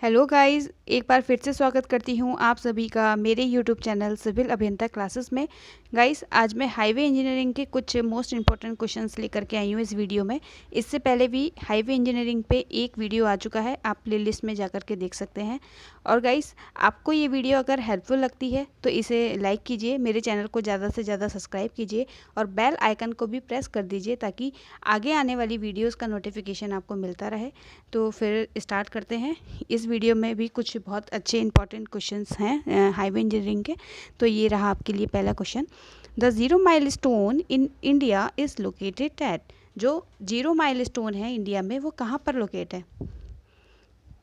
Hello guys, एक बार फिर से स्वागत करती हूँ आप सभी का मेरे यूट्यूब चैनल सिविल अभियंता क्लासेस में। गाइस, आज मैं हाईवे इंजीनियरिंग के कुछ मोस्ट इंपॉर्टेंट क्वेश्चंस लेकर के आई हूँ इस वीडियो में। इससे पहले भी हाईवे इंजीनियरिंग पे एक वीडियो आ चुका है, आप प्लेलिस्ट में जाकर के देख सकते हैं। और गाइस, आपको ये वीडियो अगर हेल्पफुल लगती है तो इसे लाइक कीजिए, मेरे चैनल को ज़्यादा से ज़्यादा सब्सक्राइब कीजिए और बेल आइकन को भी प्रेस कर दीजिए ताकि आगे आने वाली वीडियोज़ का नोटिफिकेशन आपको मिलता रहे। तो फिर स्टार्ट करते हैं। इस वीडियो में भी कुछ बहुत अच्छे इंपॉर्टेंट क्वेश्चंस हैं हाईवे इंजीनियरिंग के। तो ये रहा आपके लिए पहला question. The zero mile stone in India is located at. जो जीरो माइल स्टोन है इंडिया में वो कहाँ पर लोकेट है?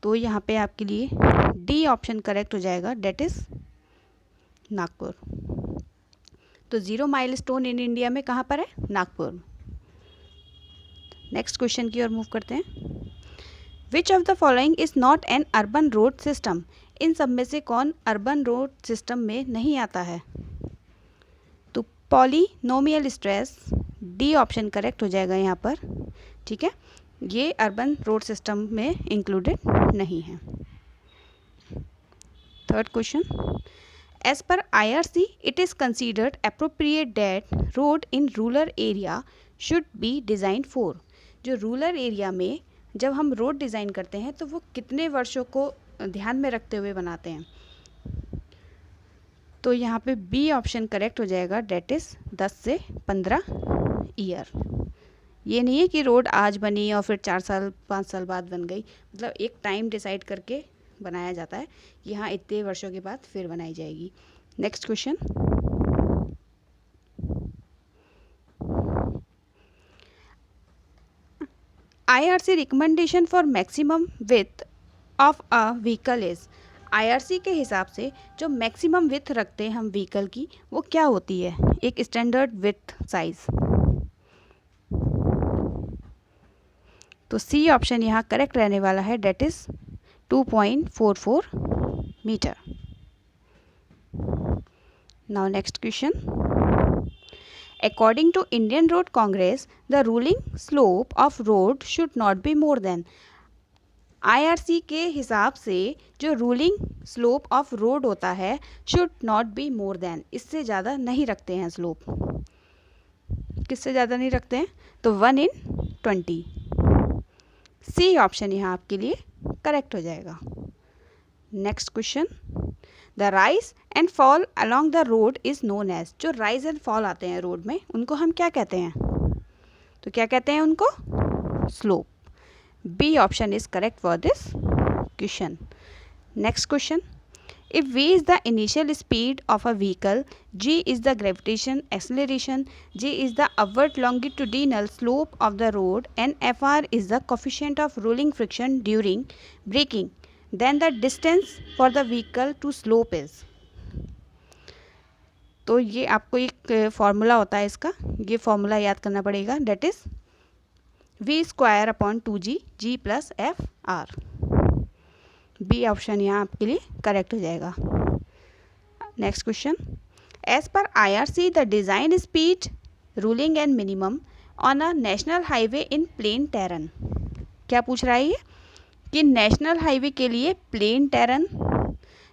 तो यहाँ पे आपके लिए डी ऑप्शन करेक्ट हो जाएगा, डेट इज़ नागपुर। तो zero mile stone in India में कहाँ पर है? नागपुर। नेक्स्ट क्वेश्चन की ओर मूव करते हैं। Which of the following is not an urban road system? इन सब में से कौन अर्बन रोड सिस्टम में नहीं आता है? तो polynomial stress, D option correct हो जाएगा यहाँ पर। ठीक है, ये अर्बन रोड सिस्टम में इंक्लूडेड नहीं है। Third question, as per IRC it is considered appropriate that road in rural area should be design for. जो रूरल एरिया में जब हम रोड डिज़ाइन करते हैं तो वो कितने वर्षों को ध्यान में रखते हुए बनाते हैं? तो यहाँ पे बी ऑप्शन करेक्ट हो जाएगा, डेट इज़ 10 से 15 ईयर। ये नहीं है कि रोड आज बनी और फिर 4 साल 5 साल बाद बन गई, मतलब एक टाइम डिसाइड करके बनाया जाता है। यहाँ इतने वर्षों के बाद फिर बनाई जाएगी। Next question, IRC recommendation for maximum width of a vehicle is. IRC के हिसाब से जो मैक्सिमम विथ रखते हैं हम व्हीकल की वो क्या होती है? एक स्टैंडर्ड विथ साइज। तो सी ऑप्शन यहाँ करेक्ट रहने वाला है, that is 2.44 metre. Now next question, according to Indian road congress the ruling slope of road should not be more than. IRC के हिसाब से जो रूलिंग स्लोप ऑफ रोड होता है should not be more then, इससे ज़्यादा नहीं रखते हैं स्लोप। किससे ज़्यादा नहीं रखते हैं? तो 1/20। सी ऑप्शन यहाँ आपके लिए करेक्ट हो जाएगा। Next question, the rise and fall along the road is known as. जो राइज एंड फॉल आते हैं रोड में उनको हम क्या कहते हैं? तो क्या कहते हैं उनको? Slope. B option is correct for this question. Next question, if v is the initial speed of a vehicle, g is the gravitation acceleration, j is the upward longitudinal slope of the road, and fr is the coefficient of rolling friction during braking, then the distance for the vehicle to slope is। तो ये आपको एक formula होता है इसका, ये formula याद करना पड़ेगा, that is v²/2g, g + fr। B option यहाँ आपके लिए करेक्ट हो जाएगा। Next question, as per IRC the design speed ruling and minimum on a national highway in plain terrain. क्या पूछ रहा है ये? कि नेशनल हाईवे के लिए plain terrain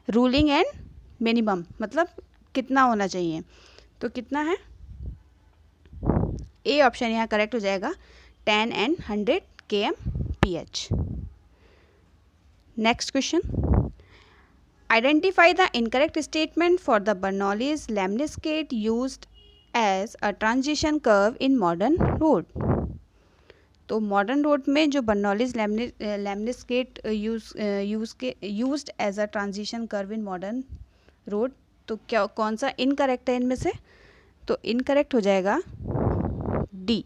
rolling and minimum मतलब कितना होना चाहिए? तो कितना है? ए ऑप्शन यहाँ करेक्ट हो जाएगा, 10 and 100 km/h। Next question, identify the incorrect statement for the Bernoulli's lemniscate used as a transition curve in modern road। तो मॉडर्न रोड में जो Bernoulli's lemniscate used as a transition curve in modern road, तो क्या कौन सा incorrect है इनमें से? तो इनकरेक्ट हो जाएगा डी।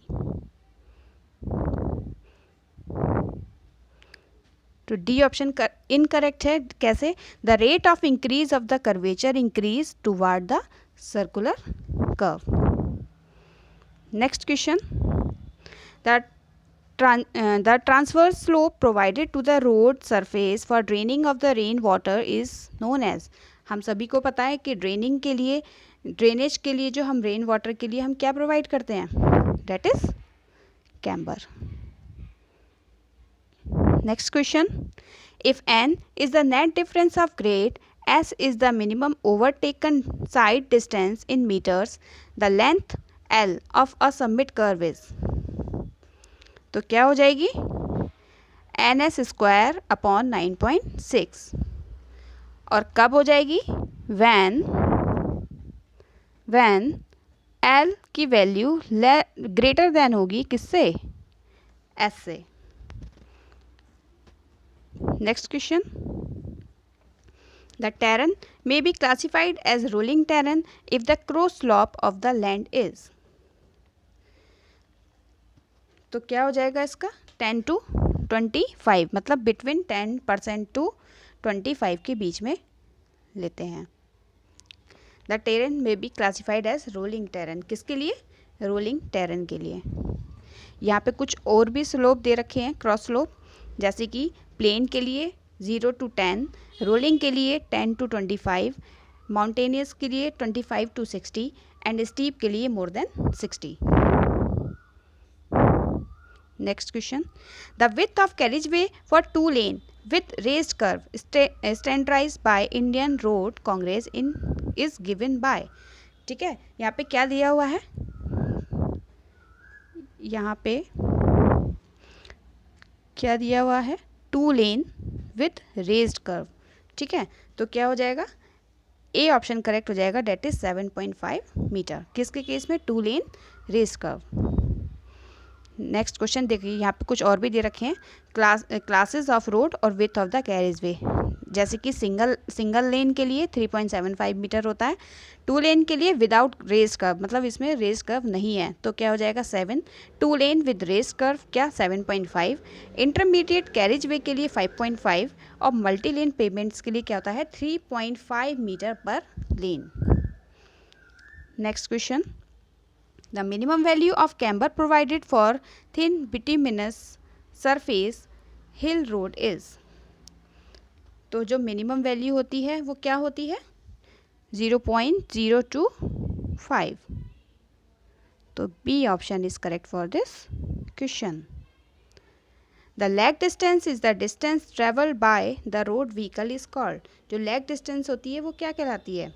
तो डी ऑप्शन इनकरेक्ट है। कैसे? The rate of increase of the curvature increase toward the circular curve. Next question, the transverse slope provided to the road surface for draining of the rain water is known as. हम सभी को पता है कि draining के लिए, drainage के लिए जो हम रेन वाटर के लिए हम क्या प्रोवाइड करते हैं? That is camber. Next question. If n is the net difference of grade, s is the minimum overtaken side distance in meters, the length l of a summit curve is. तो क्या हो जाएगी? NS square upon 9.6. और कब हो जाएगी? when L की value greater than होगी किससे? S से. Next question. The terrain may be classified as rolling terrain if the cross slope of the land is. तो क्या हो जाएगा इसका? 10 to 25, मतलब बिटवीन 10% to 25 के बीच में लेते हैं. द टेरेन में be classified as rolling terrain. किसके लिए? रोलिंग टेरेन के लिए. यहाँ पे कुछ और भी स्लोप दे रखे हैं, क्रॉस स्लोप, जैसे कि प्लेन के लिए 0 to 10, रोलिंग के लिए 10 to 25, माउंटेनियस के लिए 25 to 60 एंड स्टीप के लिए more than 60. Next question. The width of carriage way for 2 lane with raised curve standardized by Indian Road Congress is given by. ठीक है, यहाँ पे क्या दिया हुआ है? यहाँ पे क्या दिया हुआ है? 2 लेन विथ रेज्ड कर्व. ठीक है, तो क्या हो जाएगा? ए ऑप्शन करेक्ट हो जाएगा, डेट इज 7.5 मीटर. किसके केस में? 2 लेन रेज्ड कर्व. नेक्स्ट क्वेश्चन देखिए, यहाँ पे कुछ और भी दे रखे हैं. क्लासेस ऑफ रोड और विथ ऑफ द कैरिज वे, जैसे कि सिंगल लेन के लिए 3.75 मीटर होता है, 2 लेन के लिए विदाउट रेस कर्व, मतलब इसमें रेस कर्व नहीं है, तो क्या हो जाएगा? 7. 2 लेन विद रेस कर्व क्या? 7.5. इंटरमीडिएट कैरिज वे के लिए 5.5 और मल्टी लेन पेमेंट्स के लिए क्या होता है? 3.5 metre per lane. Next question. The minimum value of camber provided for thin bituminous surface hill road is. तो जो मिनिमम वैल्यू होती है वो क्या होती है? 0.025. तो B option is correct for this question. The lag distance is the distance travelled by the road vehicle is called. जो लैग डिस्टेंस होती है वो क्या कहलाती है?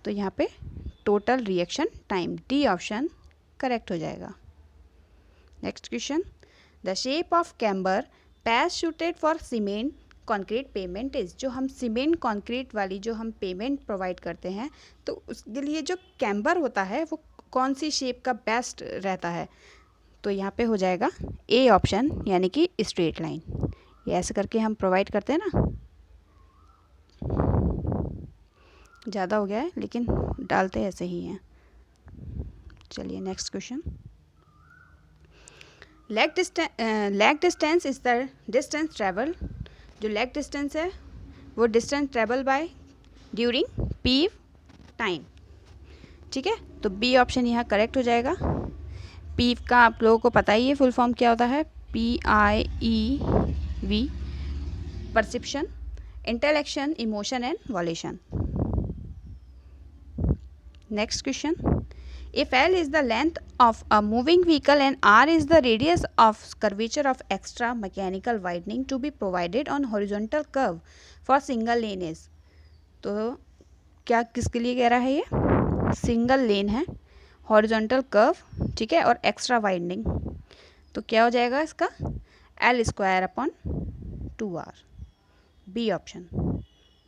तो यहाँ पे total reaction time, D option correct हो जाएगा. Next question. The shape of camber pace suited for cement concrete pavement is. जो हम सीमेंट कॉन्क्रीट वाली जो हम पेमेंट प्रोवाइड करते हैं, तो उसके लिए जो कैम्बर होता है वो कौन सी शेप का बेस्ट रहता है? तो यहाँ पे हो जाएगा ए ऑप्शन, यानी कि स्ट्रेट लाइन. ये ऐसे करके हम प्रोवाइड करते हैं ना, ज़्यादा हो गया है लेकिन डालते ऐसे ही हैं. चलिए next question. Lag distance is the distance travel. जो लैग डिस्टेंस है वो distance travel by during PIEV time. ठीक है, तो बी ऑप्शन यहाँ करेक्ट हो जाएगा. पीव का आप लोगों को पता ही है फुल फॉर्म क्या होता है? PIEV, perception, intellection, emotion and volition. Next question. If L is the length of a moving vehicle and R is the radius of curvature of extra mechanical widening to be provided on horizontal curve for single lane is. तो क्या किसके लिए कह रहा है? ये single lane है, horizontal curve, ठीक है, और एक्स्ट्रा वाइडनिंग. तो क्या हो जाएगा इसका? L square upon 2R, B option.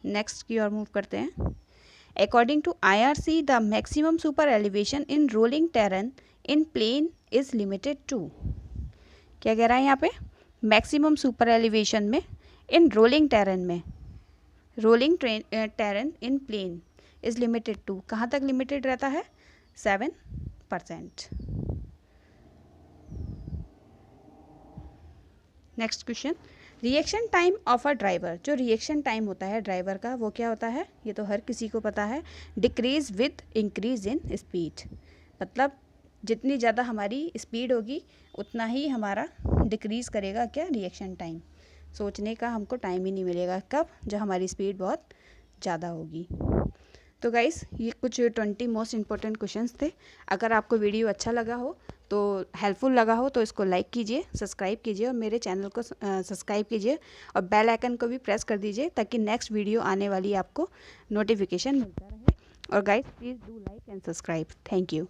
Next की ओर मूव करते हैं. According to IRC, the maximum super elevation in rolling terrain in plain is limited to. क्या कह रहा है यहाँ पे? मैक्सिमम सुपर एलिवेशन में इन रोलिंग टेरेन में, rolling terrain in plain is limited to. कहाँ तक लिमिटेड रहता है? 7%. Next question. Reaction time of a driver. जो रिएक्शन टाइम होता है ड्राइवर का वो क्या होता है? ये तो हर किसी को पता है. Decrease with increase in speed. मतलब जितनी ज़्यादा हमारी स्पीड होगी उतना ही हमारा डिक्रीज करेगा क्या? Reaction time. सोचने का हमको टाइम ही नहीं मिलेगा. कब? जब हमारी स्पीड बहुत ज़्यादा होगी. तो गाइस, ये कुछ 20 मोस्ट इम्पोर्टेंट क्वेश्चंस थे. अगर आपको वीडियो अच्छा लगा हो तो हेल्पफुल लगा हो तो इसको लाइक कीजिए, सब्सक्राइब कीजिए और मेरे चैनल को सब्सक्राइब कीजिए और बेल आइकन को भी प्रेस कर दीजिए ताकि नेक्स्ट वीडियो आने वाली आपको नोटिफिकेशन मिलता रहे। और guys please do like and subscribe. Thank you.